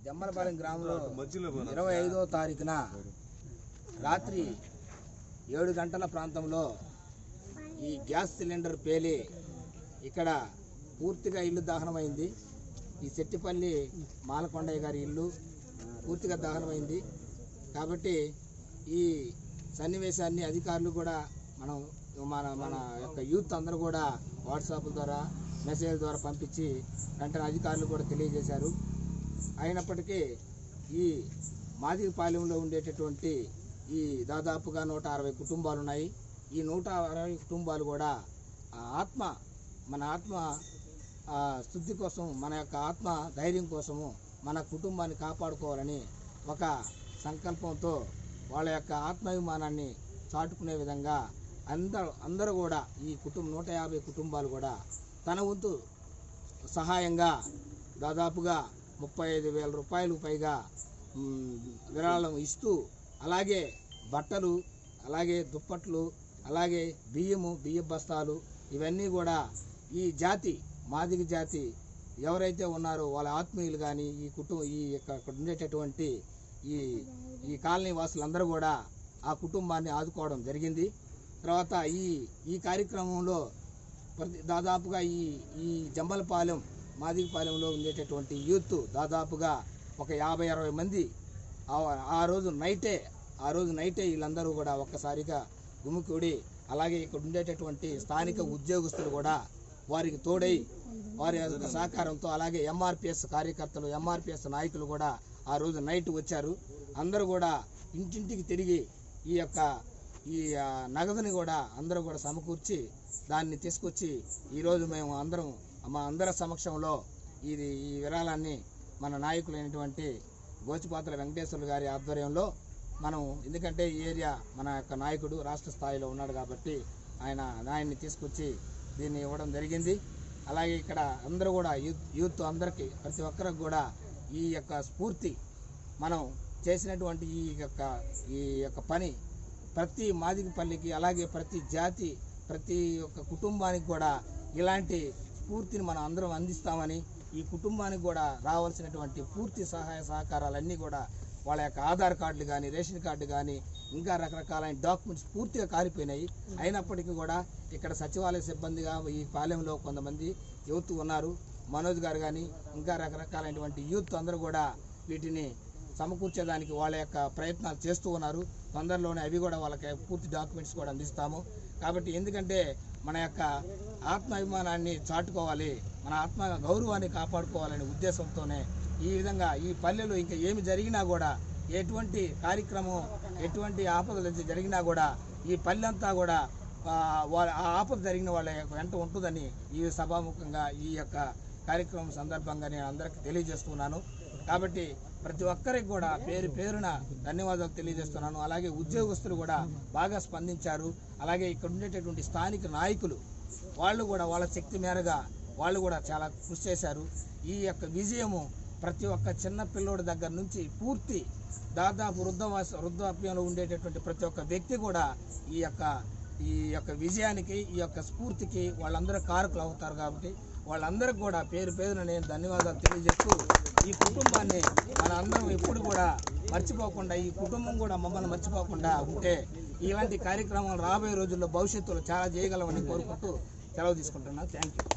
జమ్మలపాలెం గ్రామంలో 25వ తారీఖున రాత్రి 7 గంటల ప్రాంతంలో ఈ గ్యాస్ సిలిండర్ పేలి ఇక్కడ పూర్తిగా ఇల్లు దహనమైంది. ఈ సెట్టిపల్లి మాలకొండయ్య గారి ఇల్లు పూర్తిగా దహనమైంది. కాబట్టి ఈ సన్నివేశాన్ని అధికారులు కూడా మన యొక్క యూత్ అందరూ కూడా వాట్సాప్ ద్వారా మెసేజ్ ద్వారా పంపించి వెంటనే అధికారులు కూడా తెలియజేశారు. అయినప్పటికీ ఈ మాదిగపాలెంలో ఉండేటటువంటి ఈ దాదాపుగా 160 కుటుంబాలు ఉన్నాయి. ఈ 160 కుటుంబాలు కూడా మన ఆత్మ శుద్ధి కోసం, మన యొక్క ఆత్మ ధైర్యం కోసము మన కుటుంబాన్ని కాపాడుకోవాలని ఒక సంకల్పంతో వాళ్ళ యొక్క ఆత్మాభిమానాన్ని చాటుకునే విధంగా అందరూ కూడా ఈ 150 కుటుంబాలు కూడా తన వంతు సహాయంగా దాదాపుగా 35,000 రూపాయలు పైగా విరాళం ఇస్తూ, అలాగే బట్టలు, అలాగే దుప్పట్లు, అలాగే బియ్యము, బియ్య బస్తాలు ఇవన్నీ కూడా ఈ జాతి మాదిగ జాతి ఎవరైతే ఉన్నారో వాళ్ళ ఆత్మీయులు కానీ ఈ ఇక్కడ ఉండేటటువంటి ఈ కాలనీ వాసులందరూ కూడా ఆ కుటుంబాన్ని ఆదుకోవడం జరిగింది. తర్వాత ఈ కార్యక్రమంలో దాదాపుగా ఈ జమ్మలపాలెం మాదిగపాలెంలో ఉండేటటువంటి యూత్ దాదాపుగా ఒక 50-60 మంది ఆ రోజు నైటే వీళ్ళందరూ కూడా ఒక్కసారిగా గుమికూడి, అలాగే ఇక్కడ ఉండేటటువంటి స్థానిక ఉద్యోగస్తులు కూడా వారికి తోడై వారి సహకారంతో, అలాగే ఎంఆర్పిఎస్ కార్యకర్తలు, ఎంఆర్పిఎస్ నాయకులు కూడా ఆ రోజు నైట్ వచ్చారు. అందరూ కూడా ఇంటింటికి తిరిగి ఈ నగదుని కూడా అందరూ కూడా సమకూర్చి దాన్ని తీసుకొచ్చి ఈరోజు మేము మా అందరి సమక్షంలో ఈ విరాళాన్ని మన నాయకులైనటువంటి గోచిపాత్ర వెంకటేశ్వర్లు గారి ఆధ్వర్యంలో ఎందుకంటే ఈ ఏరియా మన యొక్క నాయకుడు రాష్ట్ర స్థాయిలో ఉన్నాడు కాబట్టి ఆయన్ని తీసుకొచ్చి దీన్ని ఇవ్వడం జరిగింది. అలాగే ఇక్కడ అందరూ కూడా యూత్ అందరికీ ప్రతి ఒక్కరికి కూడా ఈ యొక్క స్ఫూర్తి మనం చేసినటువంటి ఈ యొక్క పని ప్రతి మాదిగపల్లికి, అలాగే ప్రతి జాతి, ప్రతి ఒక్క కుటుంబానికి కూడా ఇలాంటి స్ఫూర్తిని మనం అందరం అందిస్తామని, ఈ కుటుంబానికి కూడా రావాల్సినటువంటి పూర్తి సహాయ సహకారాలన్నీ కూడా వాళ్ళ యొక్క ఆధార్ కార్డులు కానీ, రేషన్ కార్డు కానీ, ఇంకా రకరకాలైన డాక్యుమెంట్స్ పూర్తిగా కారిపోయినాయి. అయినప్పటికీ కూడా ఇక్కడ సచివాలయ సిబ్బందిగా ఈ పాలెంలో కొంతమంది యూత్ ఉన్నారు. మనోజ్ గారు కానీ ఇంకా రకరకాలైనటువంటి యూత్ అందరూ కూడా వీటిని సమకూర్చేదానికి వాళ్ళ యొక్క ప్రయత్నాలు చేస్తూ ఉన్నారు. తొందరలోనే అవి కూడా వాళ్ళకి పూర్తి డాక్యుమెంట్స్ కూడా అందిస్తాము. కాబట్టి ఎందుకంటే మన యొక్క ఆత్మాభిమానాన్ని చాటుకోవాలి, మన ఆత్మ గౌరవాన్ని కాపాడుకోవాలనే ఉద్దేశంతోనే ఈ విధంగా ఈ పల్లెలో ఇంకా ఏమి జరిగినా కూడా, ఎటువంటి కార్యక్రమం, ఎటువంటి ఆపదలు జరిగినా కూడా ఈ పల్లె అంతా కూడా ఆ ఆపద జరిగిన వాళ్ళ వెంట ఉంటుందని ఈ సభాముఖంగా ఈ యొక్క కార్యక్రమం సందర్భంగా నేను అందరికీ తెలియజేస్తున్నాను. కాబట్టి ప్రతి ఒక్కరికి కూడా పేరున ధన్యవాదాలు తెలియజేస్తున్నాను. అలాగే ఉద్యోగస్తులు కూడా బాగా స్పందించారు. అలాగే ఇక్కడ ఉండేటటువంటి స్థానిక నాయకులు వాళ్ళు కూడా వాళ్ళ శక్తి మేరగా వాళ్ళు కూడా చాలా కృషి చేశారు. ఈ యొక్క విజయము ప్రతి ఒక్క చిన్న పిల్లోడి దగ్గర నుంచి పూర్తి దాదాపు వృద్ధాప్యంలో ఉండేటటువంటి ప్రతి ఒక్క వ్యక్తి కూడా ఈ యొక్క విజయానికి, ఈ యొక్క స్ఫూర్తికి వాళ్ళందరూ కారకులు అవుతారు. కాబట్టి వాళ్ళందరికీ కూడా పేరున నేను ధన్యవాదాలు తెలియజేస్తూ, ఈ కుటుంబాన్ని మన అందరం ఎప్పుడు కూడా మర్చిపోకుండా, ఈ కుటుంబం కూడా మమ్మల్ని మర్చిపోకుండా ఉంటే ఇలాంటి కార్యక్రమాలు రాబోయే రోజుల్లో భవిష్యత్తులో చాలా చేయగలమని కోరుకుంటూ సెలవు తీసుకుంటున్నాను. Thank you.